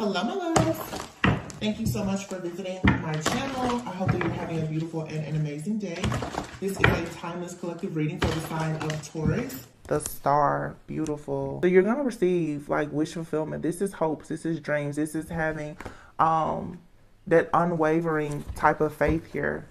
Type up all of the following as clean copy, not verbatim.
Hello, my loves. Thank you so much for visiting my channel. I hope that you're having a beautiful and an amazing day. This is a timeless collective reading for the sign of Taurus. The star, beautiful. So you're gonna receive like wish fulfillment. This is hopes. This is dreams. This is having that unwavering type of faith here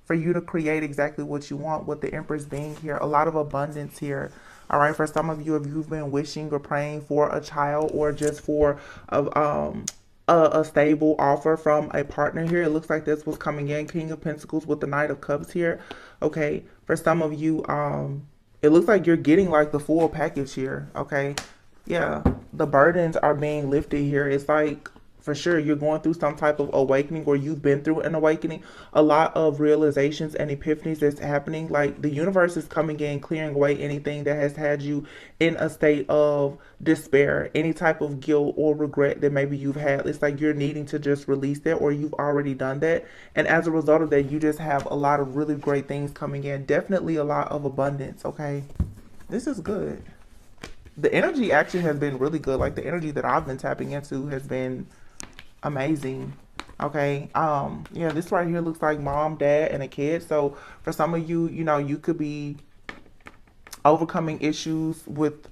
for you to create exactly what you want. With the Empress being here, a lot of abundance here. All right, for some of you, if you've been wishing or praying for a child or just for a stable offer from a partner here, it looks like this was coming in. King of Pentacles with the Knight of Cups here. Okay, for some of you, it looks like you're getting like the full package here. Okay, yeah, the burdens are being lifted here. It's like, for sure, you're going through some type of awakening, or you've been through an awakening. A lot of realizations and epiphanies that's happening. Like the universe is coming in, clearing away anything that has had you in a state of despair, any type of guilt or regret that maybe you've had. It's like you're needing to just release that, or you've already done that. And as a result of that, you just have a lot of really great things coming in. Definitely a lot of abundance, okay? This is good. The energy actually has been really good. Like the energy that I've been tapping into has been amazing. Okay, yeah, this right here looks like mom, dad, and a kid. So for some of you, you know, you could be overcoming issues with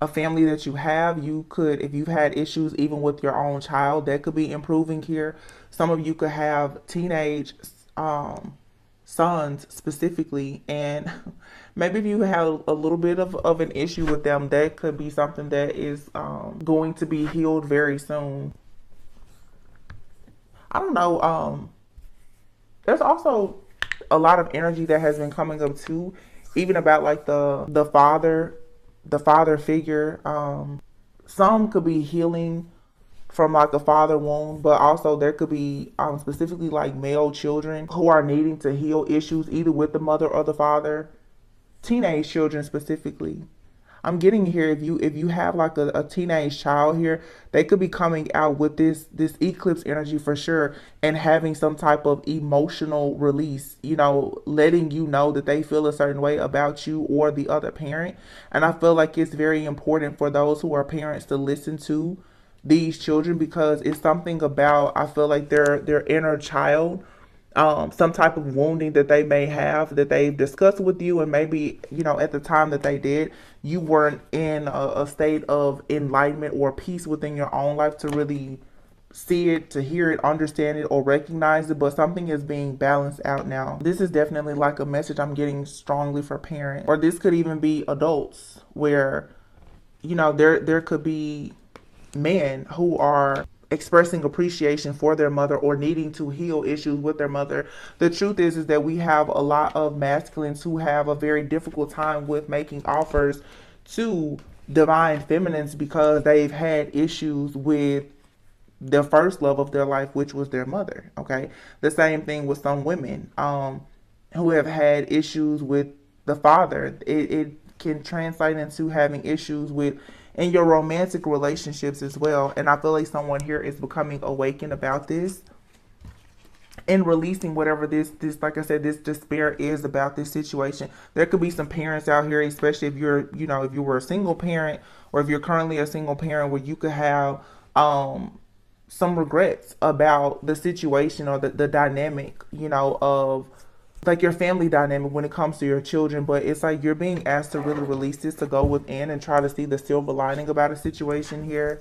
a family that you have. You could, if you've had issues even with your own child, that could be improving here. Some of you could have teenage sons specifically, and maybe if you have a little bit of an issue with them, that could be something that is going to be healed very soon. I don't know. There's also a lot of energy that has been coming up too, even about like the father figure. Some could be healing from like a father wound, but also there could be specifically like male children who are needing to heal issues either with the mother or the father. Teenage children specifically. I'm getting here, if you have like a teenage child here, they could be coming out with this eclipse energy for sure, and having some type of emotional release, you know, letting you know that they feel a certain way about you or the other parent. And I feel like it's very important for those who are parents to listen to these children, because it's something about, I feel like their inner child, some type of wounding that they may have that they've discussed with you, and maybe, you know, at the time that they did, you weren't in a state of enlightenment or peace within your own life to really see it, to hear it, understand it, or recognize it. But something is being balanced out now. This is definitely like a message I'm getting strongly for parents, or this could even be adults, where, you know, there could be men who are expressing appreciation for their mother or needing to heal issues with their mother. The truth is that we have a lot of masculines who have a very difficult time with making offers to divine feminines because they've had issues with the first love of their life, which was their mother. Okay, the same thing with some women who have had issues with the father. It can translate into having issues with in your romantic relationships as well. And I feel like someone here is becoming awakened about this and releasing whatever this like I said, this despair is about this situation. There could be some parents out here, especially if you're, you know, if you were a single parent, or if you're currently a single parent, where you could have some regrets about the situation or the dynamic, you know, of like your family dynamic when it comes to your children. But it's like you're being asked to really release this, to go within and try to see the silver lining about a situation here,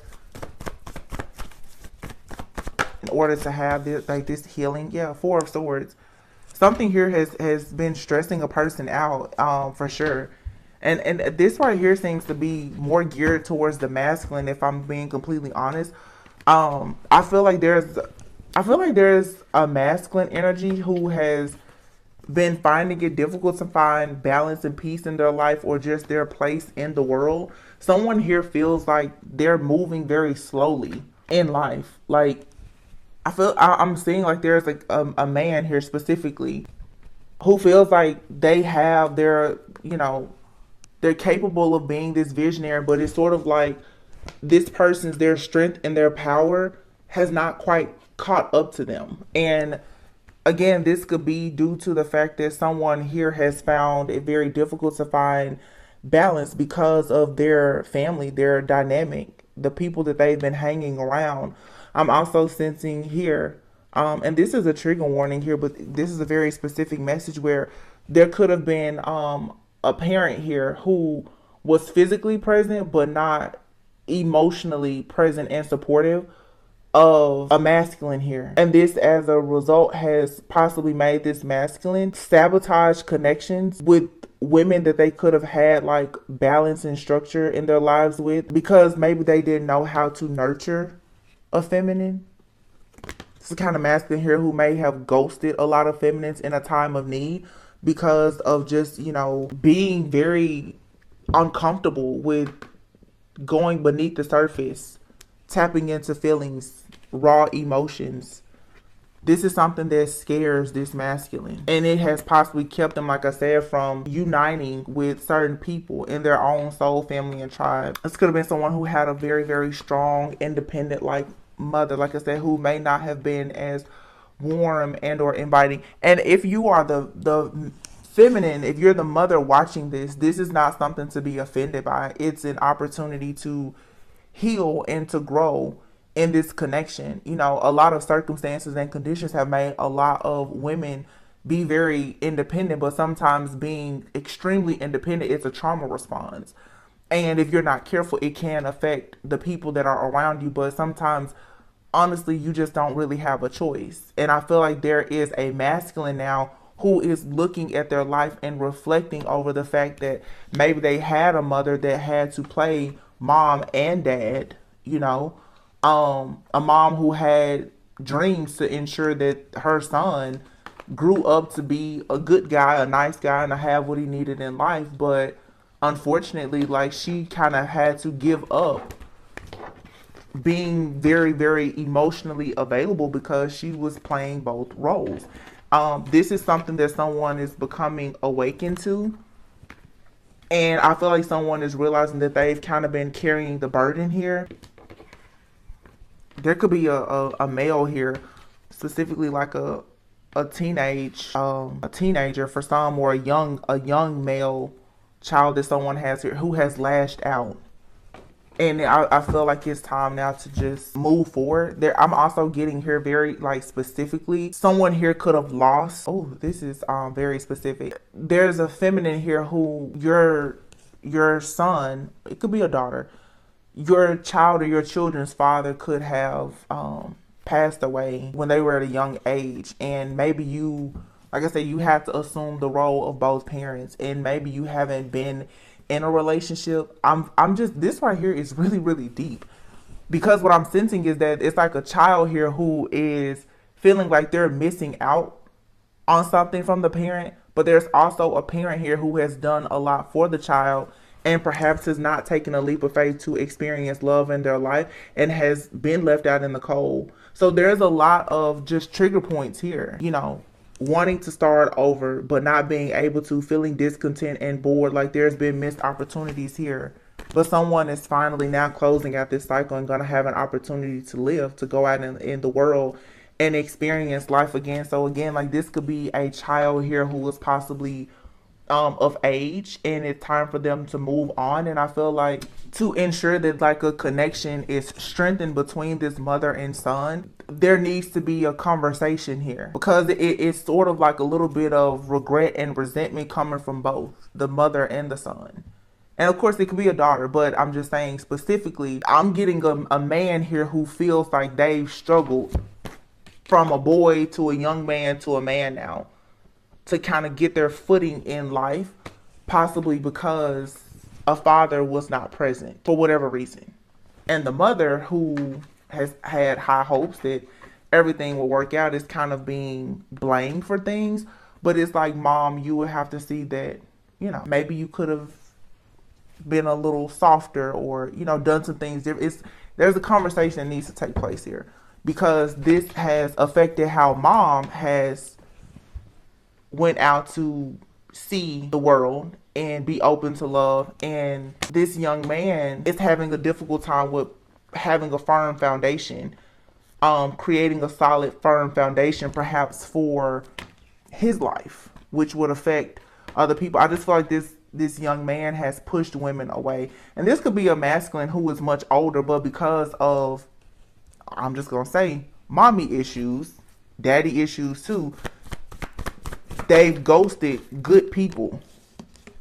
in order to have this, like this healing. Yeah, Four of Swords. Something here has been stressing a person out, for sure. And this right here seems to be more geared towards the masculine, if I'm being completely honest. I feel like there's a masculine energy who has been finding it difficult to find balance and peace in their life, or just their place in the world. Someone here feels like they're moving very slowly in life. Like I'm seeing like there's like a man here specifically who feels like they have their, you know, they're capable of being this visionary, but it's sort of like this person's, their strength and their power has not quite caught up to them. And again, this could be due to the fact that someone here has found it very difficult to find balance because of their family, their dynamic, the people that they've been hanging around. I'm also sensing here, and this is a trigger warning here, but this is a very specific message where there could have been a parent here who was physically present but not emotionally present and supportive of a masculine here. And this, as a result, has possibly made this masculine sabotage connections with women that they could have had like balance and structure in their lives with, because maybe they didn't know how to nurture a feminine. It's the kind of masculine here who may have ghosted a lot of feminines in a time of need because of just, being very uncomfortable with going beneath the surface, tapping into feelings, raw emotions. This is something that scares this masculine. And it has possibly kept them, like I said, from uniting with certain people in their own soul, family, and tribe. This could have been someone who had a very, very strong, independent, like, mother, like I said, who may not have been as warm and or inviting. And if you are the feminine, if you're the mother watching this, this is not something to be offended by. It's an opportunity to heal and to grow in this connection. A lot of circumstances and conditions have made a lot of women be very independent, but sometimes being extremely independent is a trauma response. And if you're not careful, it can affect the people that are around you. But sometimes, honestly, you just don't really have a choice. And I feel like there is a masculine now who is looking at their life and reflecting over the fact that maybe they had a mother that had to play mom and dad, a mom who had dreams to ensure that her son grew up to be a good guy, a nice guy, and to have what he needed in life. But unfortunately, like, she kind of had to give up being very, very emotionally available because she was playing both roles. This is something that someone is becoming awakened to. And I feel like someone is realizing that they've kind of been carrying the burden here. There could be a male here, specifically like a teenager for some, or a young male child that someone has here who has lashed out. And I feel like it's time now to just move forward. I'm also getting here very, like, specifically, someone here could have lost. Oh, this is very specific. There's a feminine here who your son, it could be a daughter, your child or your children's father could have passed away when they were at a young age. And maybe you, like I said, you have to assume the role of both parents. And maybe you haven't been in a relationship. I'm just, this right here is really, really deep, because what I'm sensing is that it's like a child here who is feeling like they're missing out on something from the parent, but there's also a parent here who has done a lot for the child and perhaps has not taken a leap of faith to experience love in their life and has been left out in the cold. So there's a lot of just trigger points here, wanting to start over, but not being able to, feeling discontent and bored, like there's been missed opportunities here. But someone is finally now closing out this cycle and going to have an opportunity to live, to go out in the world and experience life again. So again, like, this could be a child here who was possibly of age, and it's time for them to move on. And I feel like to ensure that, like, a connection is strengthened between this mother and son, there needs to be a conversation here, because it's sort of like a little bit of regret and resentment coming from both the mother and the son. And of course it could be a daughter, but I'm just saying specifically, I'm getting a man here who feels like they've struggled from a boy to a young man to a man now, to kind of get their footing in life, possibly because a father was not present for whatever reason. And the mother, who has had high hopes that everything will work out, is kind of being blamed for things. But it's like, mom, you would have to see that, maybe you could have been a little softer, or, done some things different. There's a conversation that needs to take place here, because this has affected how mom has went out to see the world and be open to love. And this young man is having a difficult time with having a firm foundation, creating a solid, firm foundation, perhaps for his life, which would affect other people. I just feel like this young man has pushed women away. And this could be a masculine who is much older, but because of I'm just gonna say, mommy issues, daddy issues too. They've ghosted good people.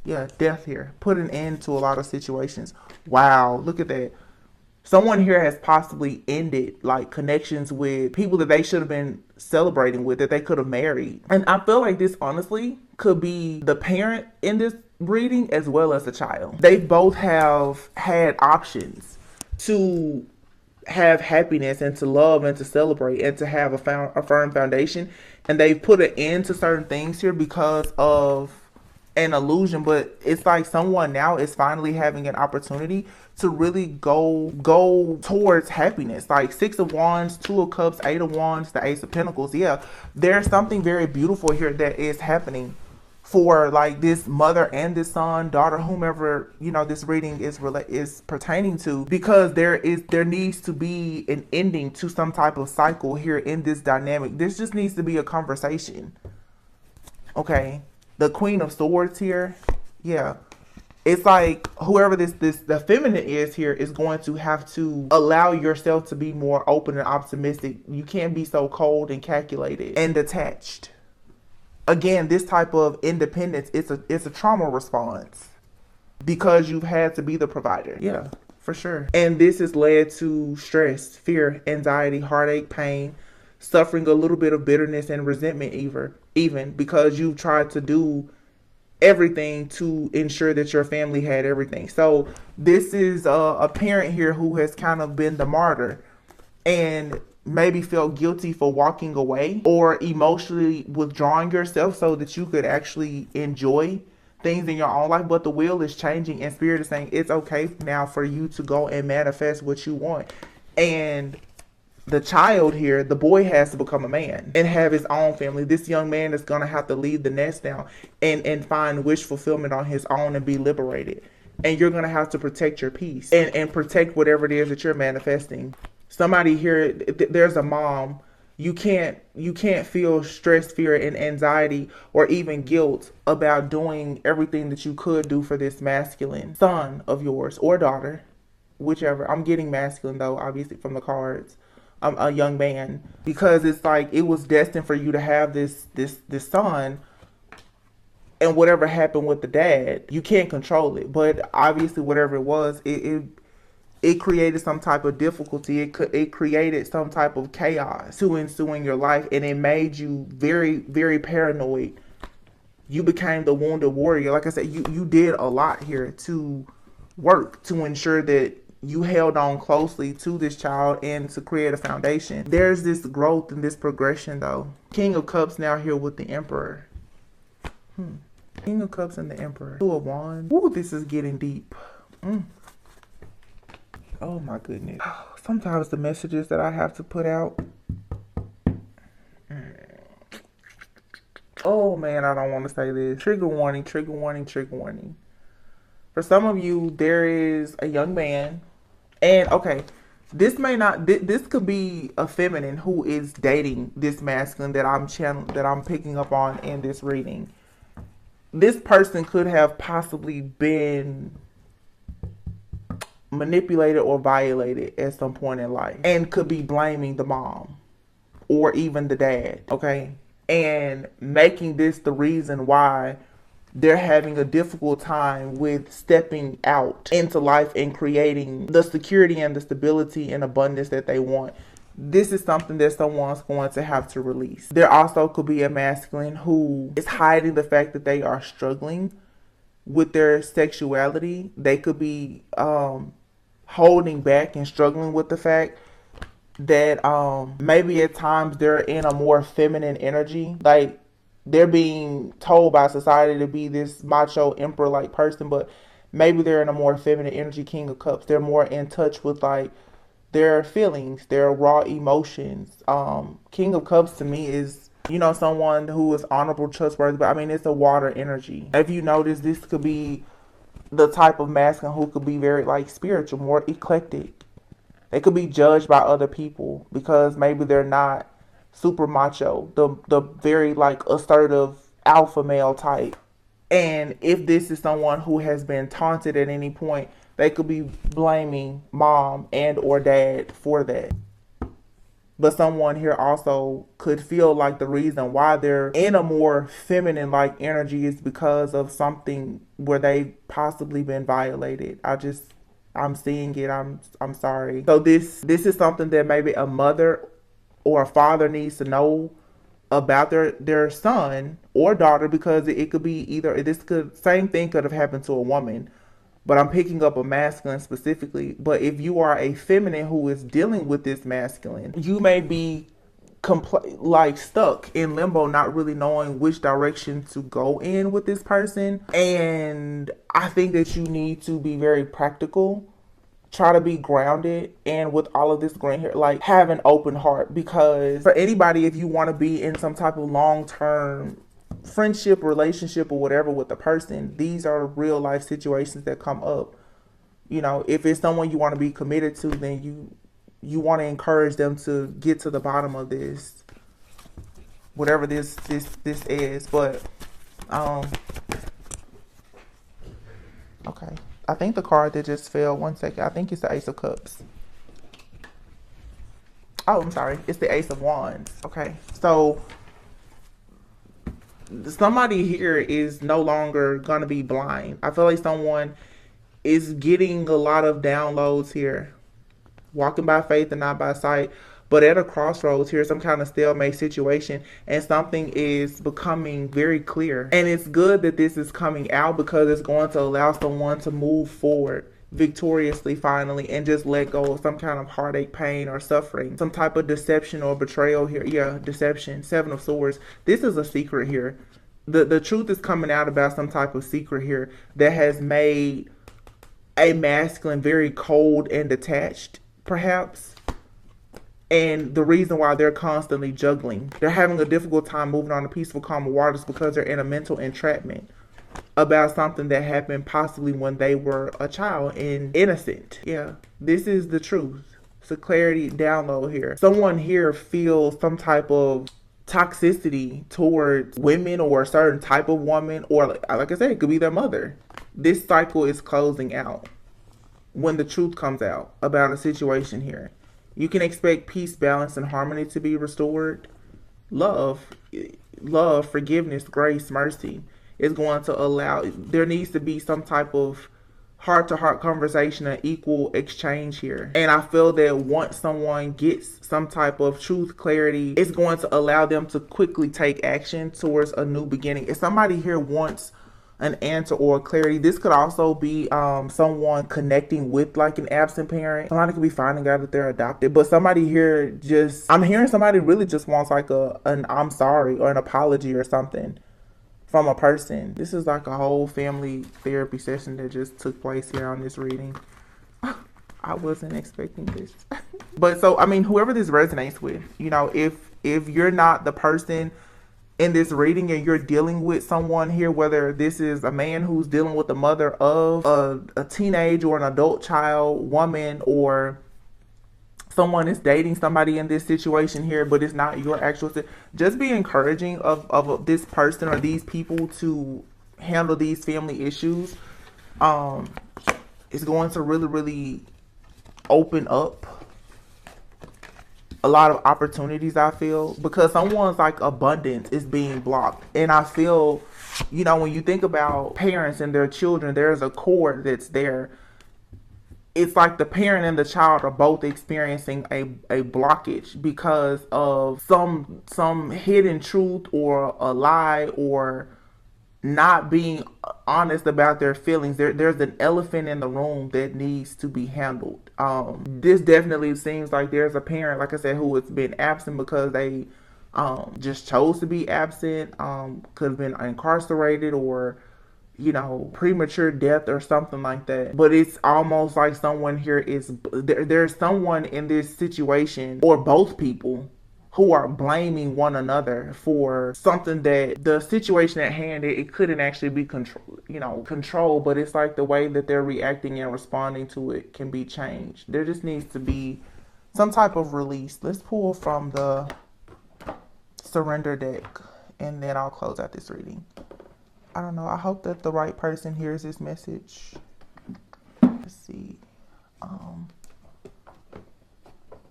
Yeah, death here. Put an end to a lot of situations. Wow, look at that. Someone here has possibly ended like connections with people that they should have been celebrating with, that they could have married. And I feel like this honestly could be the parent in this reading as well as the child. They both have had options to have happiness and to love and to celebrate and to have a firm foundation, and they've put an end to certain things here because of an illusion. But it's like someone now is finally having an opportunity to really go towards happiness. Like 6 of Wands, 2 of Cups, 8 of Wands, the Ace of Pentacles. Yeah, there's something very beautiful here that is happening for like this mother and this son, daughter, whomever, you know, this reading is pertaining to, because there needs to be an ending to some type of cycle here in this dynamic. This just needs to be a conversation. Okay, the Queen of Swords here. Yeah, it's like whoever the feminine is here is going to have to allow yourself to be more open and optimistic. You can't be so cold and calculated and detached. Again, this type of independence, it's a trauma response because you've had to be the provider. Yeah, for sure. And this has led to stress, fear, anxiety, heartache, pain, suffering a little bit of bitterness and resentment even because you've tried to do everything to ensure that your family had everything. So this is a parent here who has kind of been the martyr and maybe felt guilty for walking away or emotionally withdrawing yourself so that you could actually enjoy things in your own life. But the wheel is changing and spirit is saying it's okay now for you to go and manifest what you want. And the child here, the boy, has to become a man and have his own family. This young man is going to have to leave the nest now and find wish fulfillment on his own and be liberated. And you're going to have to protect your peace and protect whatever it is that you're manifesting. Somebody here, there's a mom. You can't feel stress, fear, and anxiety or even guilt about doing everything that you could do for this masculine son of yours or daughter, whichever. I'm getting masculine though, obviously from the cards. A young man, because it's like it was destined for you to have this son, and whatever happened with the dad, you can't control it. But obviously, whatever it was, it created some type of difficulty. It created some type of chaos to ensue in your life, and it made you very, very paranoid. You became the wounded warrior. Like I said, you did a lot here to work to ensure that you held on closely to this child and to create a foundation. There's this growth and this progression though. King of Cups now here with the Emperor. King of Cups and the Emperor. 2 of Wands. Ooh, this is getting deep. Oh my goodness. Sometimes the messages that I have to put out. Oh man, I don't want to say this. Trigger warning, trigger warning, trigger warning. For some of you, there is a young man. And okay, this could be a feminine who is dating this masculine that I'm picking up on in this reading. This person could have possibly been manipulated or violated at some point in life and could be blaming the mom or even the dad, okay? And making this the reason why they're having a difficult time with stepping out into life and creating the security and the stability and abundance that they want. This is something that someone's going to have to release. There also could be a masculine who is hiding the fact that they are struggling with their sexuality. They could be holding back and struggling with the fact that maybe at times they're in a more feminine energy. Like, they're being told by society to be this macho emperor-like person, but maybe they're in a more feminine energy. King of Cups. They're more in touch with like their feelings, their raw emotions. King of Cups to me is, you know, someone who is honorable, trustworthy, but I mean, it's a water energy. If you notice, this could be the type of masculine who could be very like spiritual, more eclectic. They could be judged by other people because maybe they're not super macho, the very like assertive alpha male type. And if this is someone who has been taunted at any point, they could be blaming mom and or dad for that. But someone here also could feel like the reason why they're in a more feminine like energy is because of something where they possibly been violated. I'm seeing it. I'm sorry. So this is something that maybe a mother or a father needs to know about their son or daughter, because it could be either, this could, same thing could have happened to a woman, but I'm picking up a masculine specifically. But if you are a feminine who is dealing with this masculine, you may be like stuck in limbo, not really knowing which direction to go in with this person. And I think that you need to be very practical, try to be grounded, and with all of this green hair, like, have an open heart. Because for anybody, if you want to be in some type of long-term friendship, relationship, or whatever with the person, these are real life situations that come up. You know, if it's someone you want to be committed to, then you want to encourage them to get to the bottom of this, whatever this is. But okay, I think the card that just fell, one second, I think it's the Ace of Cups. Oh, I'm sorry, it's the Ace of Wands. Okay, so somebody here is no longer gonna be blind. I feel like someone is getting a lot of downloads here, walking by faith and not by sight. But at a crossroads here, some kind of stalemate situation, and something is becoming very clear. And it's good that this is coming out, because it's going to allow someone to move forward victoriously finally, and just let go of some kind of heartache, pain, or suffering, some type of deception or betrayal here. Yeah, deception. Seven of Swords. This is a secret here. The truth is coming out about some type of secret here that has made a masculine very cold and detached, perhaps. And the reason why they're constantly juggling, they're having a difficult time moving on to peaceful, calm waters, because they're in a mental entrapment about something that happened possibly when they were a child and innocent. Yeah, this is the truth. It's a clarity download here. Someone here feels some type of toxicity towards women, or a certain type of woman, or like I said, it could be their mother. This cycle is closing out when the truth comes out about a situation here. You can expect peace, balance, and harmony to be restored. Love, forgiveness, grace, mercy is going to allow, there needs to be some type of heart-to-heart conversation and equal exchange here. And I feel that once someone gets some type of truth, clarity, it's going to allow them to quickly take action towards a new beginning. If somebody here wants an answer or clarity, this could also be someone connecting with like an absent parent. Somebody could be finding out that they're adopted, but somebody here just, I'm hearing somebody really just wants like an I'm sorry or an apology or something from a person. This is like a whole family therapy session that just took place here on this reading. I wasn't expecting this. But so, I mean, whoever this resonates with, you know, if you're not the person in this reading and you're dealing with someone here, whether this is a man who's dealing with the mother of a teenage or an adult child, woman, or someone is dating somebody in this situation here, but it's not your actual, just be encouraging of this person or these people to handle these family issues. It's going to really, really open up a lot of opportunities, I feel, because someone's like abundance is being blocked. And I feel, you know, when you think about parents and their children, there's a cord that's there. It's like the parent and the child are both experiencing a blockage because of some hidden truth or a lie, or not being honest about their feelings. There's an elephant in the room that needs to be handled. This definitely seems like there's a parent, like I said, who has been absent because they just chose to be absent, could have been incarcerated, or, you know, premature death or something like that. But it's almost like someone here is, there's someone in this situation, or both people, who are blaming one another for something that the situation at hand, it couldn't actually be controlled, but it's like the way that they're reacting and responding to it can be changed. There just needs to be some type of release. Let's pull from the Surrender deck, and then I'll close out this reading. I don't know. I hope that the right person hears this message. Let's see.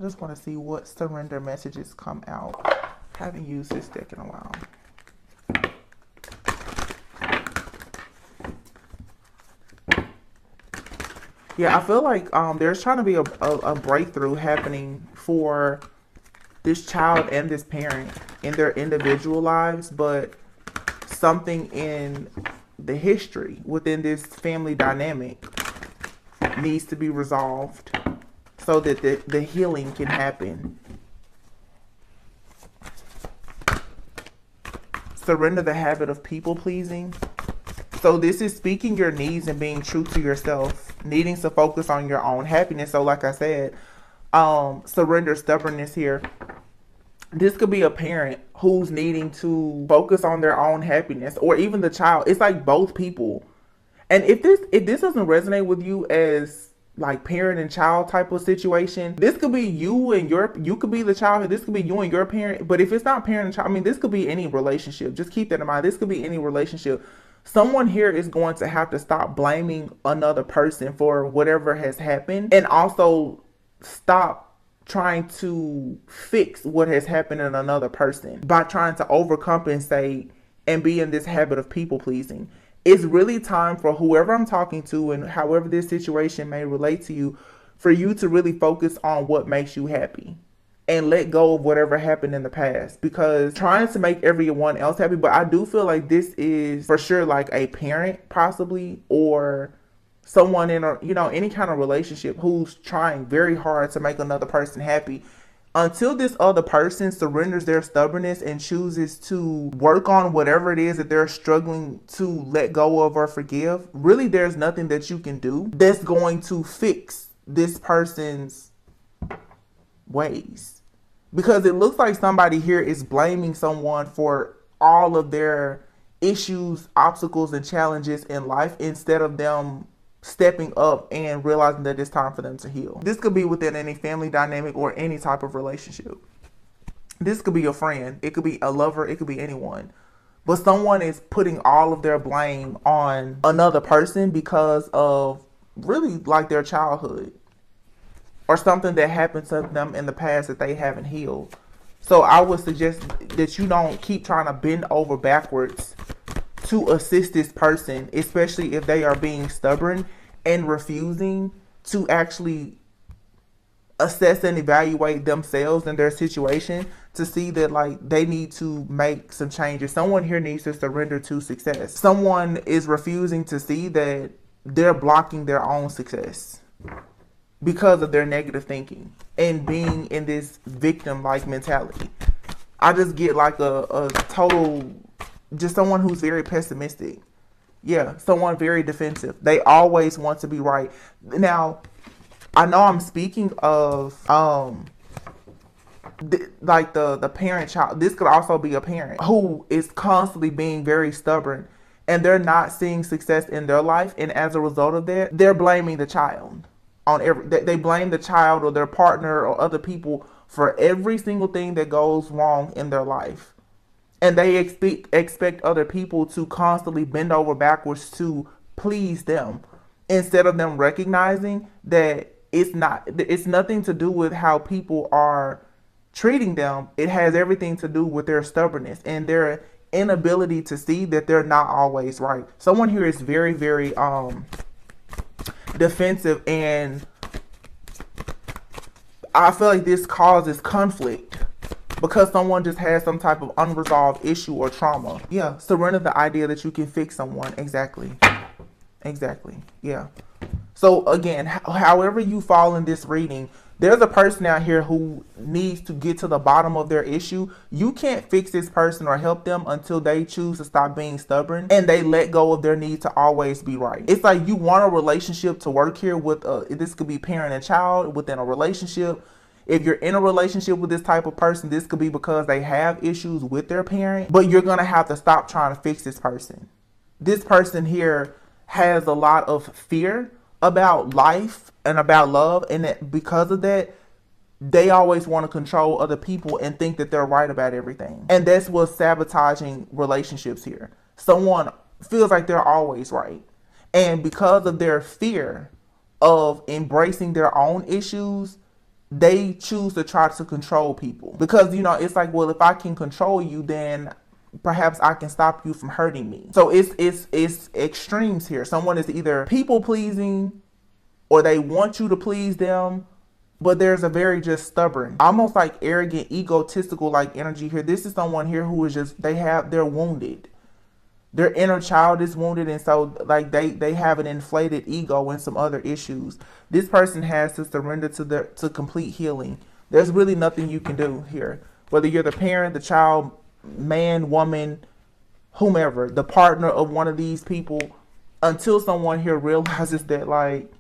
I just want to see what surrender messages come out. Haven't used this deck in a while. Yeah, I feel like there's trying to be a breakthrough happening for this child and this parent in their individual lives, but something in the history within this family dynamic needs to be resolved so that the healing can happen. Surrender the habit of people pleasing. So this is speaking your needs and being true to yourself, needing to focus on your own happiness. So like I said, surrender stubbornness here. This could be a parent who's needing to focus on their own happiness, or even the child. It's like both people. And if this doesn't resonate with you as like parent and child type of situation, this could be you and you could be the child. This could be you and your parent. But if it's not parent and child, I mean, this could be any relationship. Just keep that in mind. This could be any relationship. Someone here is going to have to stop blaming another person for whatever has happened, and also stop trying to fix what has happened in another person by trying to overcompensate and be in this habit of people pleasing. It's really time for whoever I'm talking to and however this situation may relate to you, for you to really focus on what makes you happy and let go of whatever happened in the past, because trying to make everyone else happy. But I do feel like this is for sure like a parent possibly, or someone in a, any kind of relationship who's trying very hard to make another person happy. Until this other person surrenders their stubbornness and chooses to work on whatever it is that they're struggling to let go of or forgive, really there's nothing that you can do that's going to fix this person's ways. Because it looks like somebody here is blaming someone for all of their issues, obstacles, and challenges in life, instead of them stepping up and realizing that it's time for them to heal. This could be within any family dynamic or any type of relationship. This could be a friend, it could be a lover, it could be anyone. But someone is putting all of their blame on another person because of really like their childhood or something that happened to them in the past that they haven't healed. So I would suggest that you don't keep trying to bend over backwards to assist this person, especially if they are being stubborn and refusing to actually assess and evaluate themselves and their situation to see that like they need to make some changes. Someone here needs to surrender to success. Someone is refusing to see that they're blocking their own success because of their negative thinking and being in this victim-like mentality. I just get like a total, just someone who's very pessimistic. Yeah, someone very defensive. They always want to be right. Now, I know I'm speaking of the parent-child. This could also be a parent who is constantly being very stubborn and they're not seeing success in their life, and as a result of that, they're blaming the child on they blame the child or their partner or other people for every single thing that goes wrong in their life. And they expect other people to constantly bend over backwards to please them, instead of them recognizing that it's nothing to do with how people are treating them. It has everything to do with their stubbornness and their inability to see that they're not always right. Someone here is very, very defensive, and I feel like this causes conflict because someone just has some type of unresolved issue or trauma. Yeah, surrender the idea that you can fix someone. Exactly. Yeah. So again, however you fall in this reading, there's a person out here who needs to get to the bottom of their issue. You can't fix this person or help them until they choose to stop being stubborn and they let go of their need to always be right. It's like you want a relationship to work here with this could be parent and child within a relationship. If you're in a relationship with this type of person, this could be because they have issues with their parent, but you're going to have to stop trying to fix this person. This person here has a lot of fear about life and about love, and that because of that, they always want to control other people and think that they're right about everything. And that's what's sabotaging relationships here. Someone feels like they're always right, and because of their fear of embracing their own issues, they choose to try to control people because, you know, it's like, well, if I can control you, then perhaps I can stop you from hurting me. So it's extremes here. Someone is either people pleasing or they want you to please them, but there's a very just stubborn, almost like arrogant, egotistical like energy here. This is someone here who is just, they're wounded. Their inner child is wounded, and so like they have an inflated ego and some other issues. This person has to surrender to complete healing. There's really nothing you can do here. Whether you're the parent, the child, man, woman, whomever, the partner of one of these people, until someone here realizes that like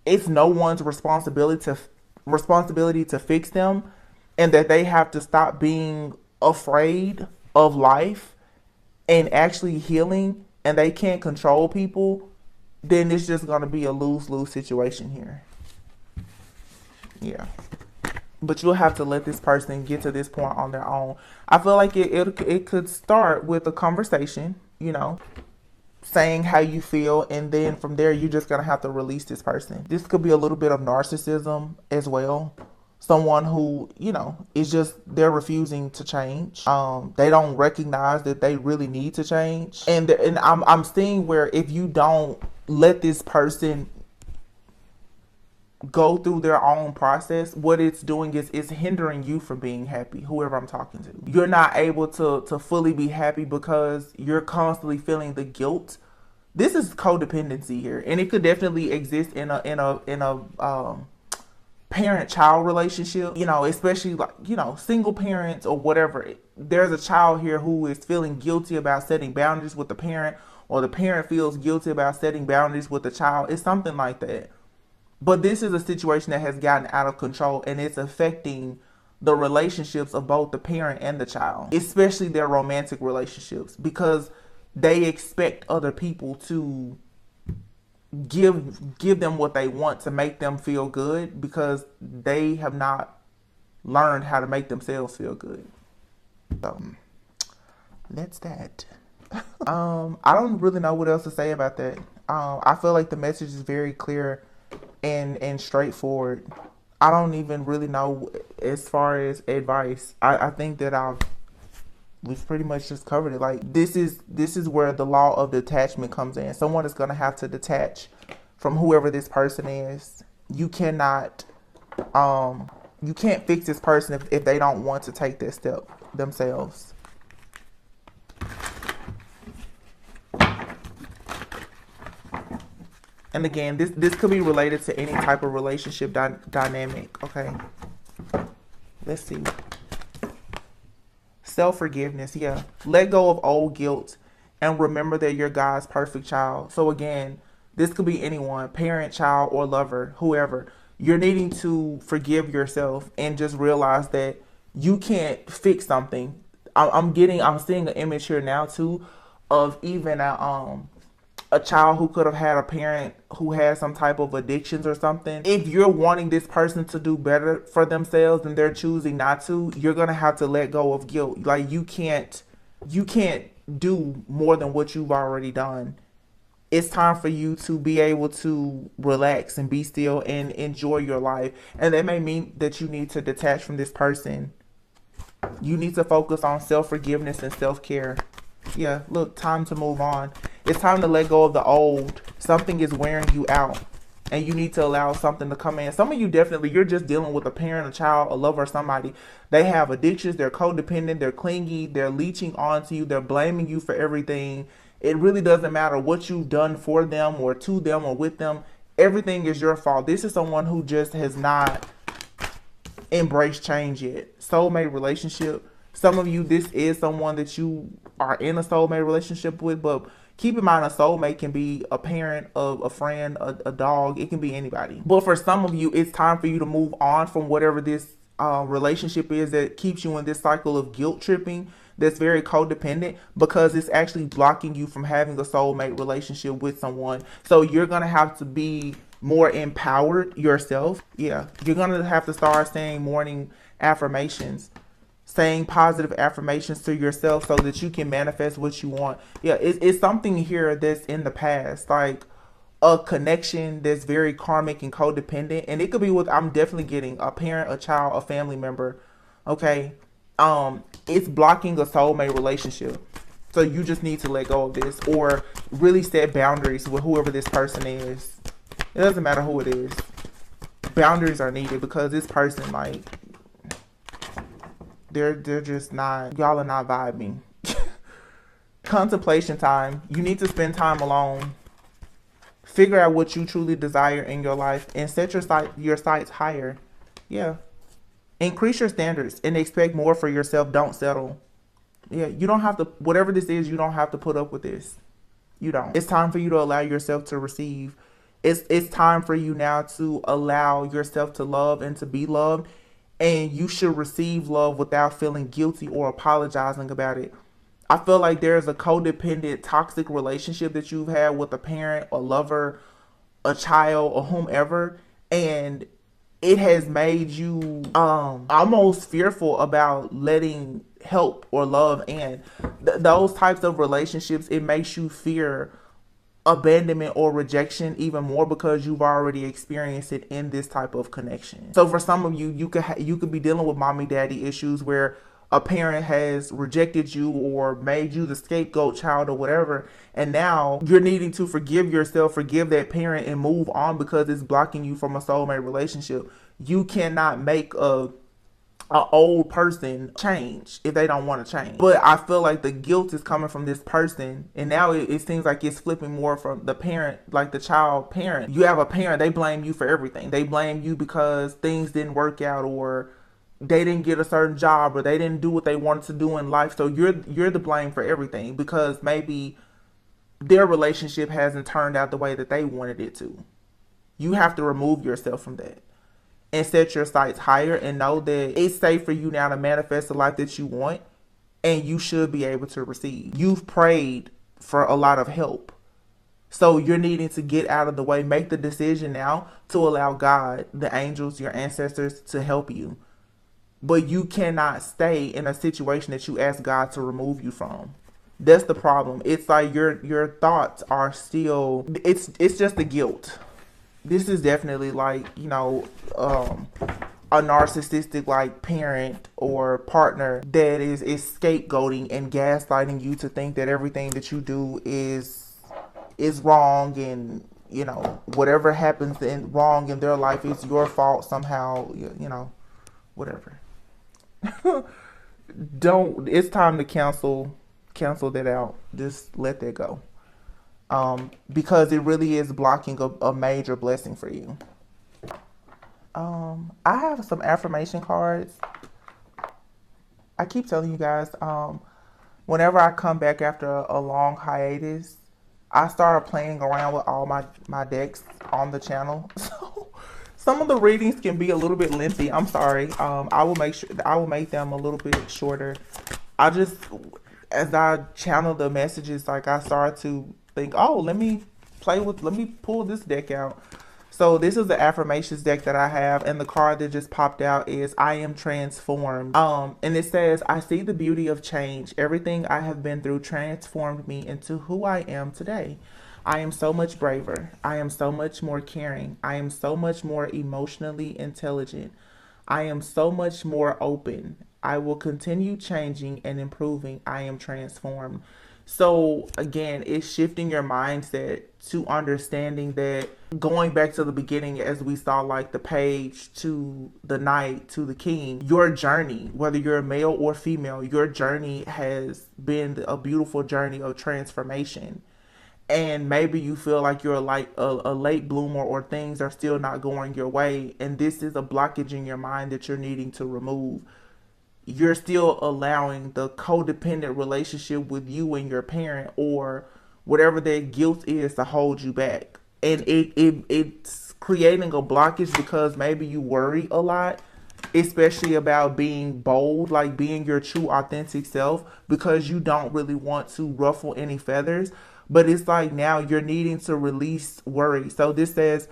it's no one's responsibility to fix them, and that they have to stop being afraid of life and actually healing, and they can't control people, then it's just going to be a lose-lose situation here. Yeah. But you'll have to let this person get to this point on their own. I feel like it could start with a conversation, you know, saying how you feel, and then from there you're just going to have to release this person. This could be a little bit of narcissism as well. Someone who, you know, is just, they're refusing to change. They don't recognize that they really need to change. And I'm seeing where if you don't let this person go through their own process, what it's doing is it's hindering you from being happy, whoever I'm talking to. You're not able to fully be happy because you're constantly feeling the guilt. This is codependency here, and it could definitely exist in a parent-child relationship, you know, especially like, you know, single parents or whatever. There's a child here who is feeling guilty about setting boundaries with the parent, or the parent feels guilty about setting boundaries with the child. It's something like that. But this is a situation that has gotten out of control, and it's affecting the relationships of both the parent and the child, especially their romantic relationships, because they expect other people to give them what they want to make them feel good, because they have not learned how to make themselves feel good. So that's that. I don't really know what else to say about that. I feel like the message is very clear and straightforward. I don't even really know as far as advice. I think that we've pretty much just covered it. Like this is where the law of detachment comes in. Someone is going to have to detach from whoever this person is. You cannot you can't fix this person if they don't want to take that step themselves. And again, this could be related to any type of relationship dynamic. Okay, let's see. Self-forgiveness, yeah. Let go of old guilt and remember that you're God's perfect child. So again, this could be anyone, parent, child, or lover, whoever. You're needing to forgive yourself and just realize that you can't fix something. I'm seeing an image here now too of even a child who could have had a parent who had some type of addictions or something. If you're wanting this person to do better for themselves and they're choosing not to, you're going to have to let go of guilt. Like you can't do more than what you've already done. It's time for you to be able to relax and be still and enjoy your life. And that may mean that you need to detach from this person. You need to focus on self-forgiveness and self-care. Yeah, look, time to move on. It's time to let go of the old. Something is wearing you out, and you need to allow something to come in. Some of you definitely, you're just dealing with a parent, a child, a lover, or somebody. They have addictions, they're codependent, they're clingy, they're leeching onto you, they're blaming you for everything. It really doesn't matter what you've done for them or to them or with them. Everything is your fault. This is someone who just has not embraced change yet. Soulmate relationship. Some of you, this is someone that you are in a soulmate relationship with, but keep in mind a soulmate can be a parent, a friend, a dog. It can be anybody. But for some of you, it's time for you to move on from whatever this relationship is that keeps you in this cycle of guilt tripping that's very codependent, because it's actually blocking you from having a soulmate relationship with someone. So you're going to have to be more empowered yourself. Yeah, you're going to have to start saying morning affirmations, saying positive affirmations to yourself so that you can manifest what you want. Yeah, it's something here that's in the past. Like a connection that's very karmic and codependent, and it could be with, I'm definitely getting a parent, a child, a family member. Okay, it's blocking a soulmate relationship. So you just need to let go of this, or really set boundaries with whoever this person is. It doesn't matter who it is. Boundaries are needed because this person, like, they're just not, y'all are not vibing. Contemplation time. You need to spend time alone. Figure out what you truly desire in your life and set your sights higher. Yeah. Increase your standards and expect more for yourself. Don't settle. Yeah, you don't have to, whatever this is, you don't have to put up with this. You don't. It's time for you to allow yourself to receive. It's time for you now to allow yourself to love and to be loved. And you should receive love without feeling guilty or apologizing about it. I feel like there's a codependent, toxic relationship that you've had with a parent, a lover, a child, or whomever. And it has made you almost fearful about letting help or love in. Those types of relationships, it makes you fear abandonment or rejection even more because you've already experienced it in this type of connection. So for some of you, you could be dealing with mommy daddy issues where a parent has rejected you or made you the scapegoat child or whatever, and now you're needing to forgive yourself, forgive that parent, and move on because it's blocking you from a soulmate relationship. You cannot make a old person change if they don't want to change. But I feel like the guilt is coming from this person, and now it seems like it's flipping more from the parent, like the child parent. You have a parent, they blame you for everything. They blame you because things didn't work out, or they didn't get a certain job, or they didn't do what they wanted to do in life. So you're the blame for everything because maybe their relationship hasn't turned out the way that they wanted it to. You have to remove yourself from that and set your sights higher and know that it's safe for you now to manifest the life that you want, and you should be able to receive. You've prayed for a lot of help. So you're needing to get out of the way. Make the decision now to allow God, the angels, your ancestors to help you. But you cannot stay in a situation that you ask God to remove you from. That's the problem. It's like your thoughts are still, it's just the guilt. This is definitely like, a narcissistic like parent or partner that is scapegoating and gaslighting you to think that everything that you do is wrong, and whatever happens wrong in their life is your fault somehow, whatever. It's time to cancel that out. Just let that go. Because it really is blocking a major blessing for you. I have some affirmation cards. I keep telling you guys, whenever I come back after a long hiatus, I started playing around with all my decks on the channel. So some of the readings can be a little bit lengthy. I'm sorry. I will make them a little bit shorter. As I channel the messages, like I start to think, oh, let me pull this deck out. So this is the affirmations deck that I have, and the card that just popped out is I am transformed. And it says, I see the beauty of change. Everything I have been through transformed me into who I am today. I am so much braver. I am so much more caring. I am so much more emotionally intelligent. I am so much more open. I will continue changing and improving. I am transformed. So again, it's shifting your mindset to understanding that, going back to the beginning, as we saw, like the page to the knight to the king, your journey, whether you're male or female, your journey has been a beautiful journey of transformation. And maybe you feel like you're like a late bloomer, or things are still not going your way, and this is a blockage in your mind that you're needing to remove. You're still allowing the codependent relationship with you and your parent, or whatever that guilt is, to hold you back. And it's creating a blockage because maybe you worry a lot, especially about being bold, like being your true authentic self, because you don't really want to ruffle any feathers. But it's like now you're needing to release worry. So this says,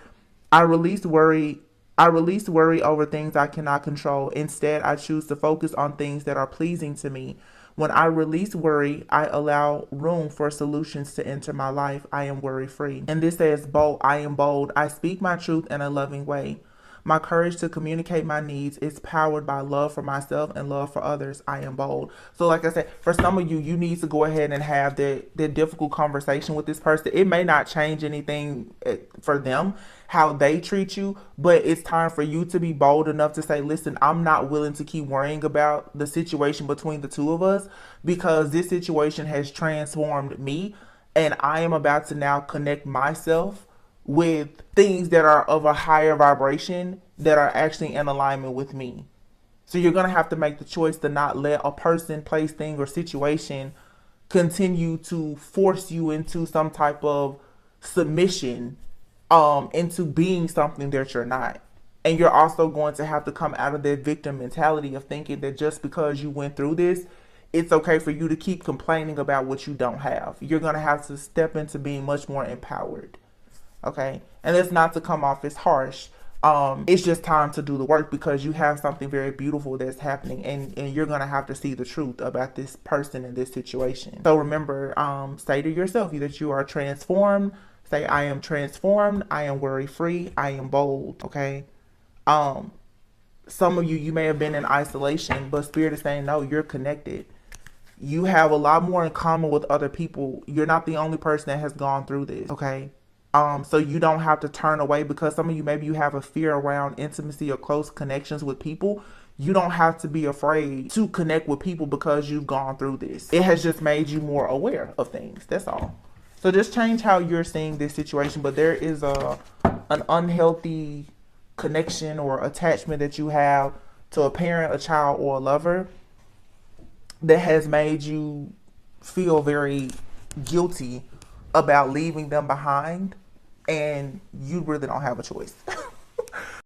I release worry over things I cannot control. Instead, I choose to focus on things that are pleasing to me. When I release worry, I allow room for solutions to enter my life. I am worry free. And this says bold. I am bold. I speak my truth in a loving way. My courage to communicate my needs is powered by love for myself and love for others. I am bold. So like I said, for some of you, you need to go ahead and have the difficult conversation with this person. It may not change anything for them, how they treat you, but it's time for you to be bold enough to say, listen, I'm not willing to keep worrying about the situation between the two of us, because this situation has transformed me, and I am about to now connect myself with things that are of a higher vibration that are actually in alignment with me. So you're going to have to make the choice to not let a person, place, thing, or situation continue to force you into some type of submission, into being something that you're not. And you're also going to have to come out of that victim mentality of thinking that just because you went through this, it's okay for you to keep complaining about what you don't have. You're going to have to step into being much more empowered. Okay. And it's not to come off as harsh. It's just time to do the work, because you have something very beautiful that's happening, and you're going to have to see the truth about this person in this situation. So remember, say to yourself that you are transformed. Say, I am transformed. I am worry free. I am bold. Okay. Some of you may have been in isolation, but Spirit is saying, no, you're connected. You have a lot more in common with other people. You're not the only person that has gone through this. Okay. So you don't have to turn away, because some of you, maybe you have a fear around intimacy or close connections with people. You don't have to be afraid to connect with people because you've gone through this. It has just made you more aware of things. That's all. So just change how you're seeing this situation. But there is an unhealthy connection or attachment that you have to a parent, a child, or a lover that has made you feel very guilty about leaving them behind, and you really don't have a choice.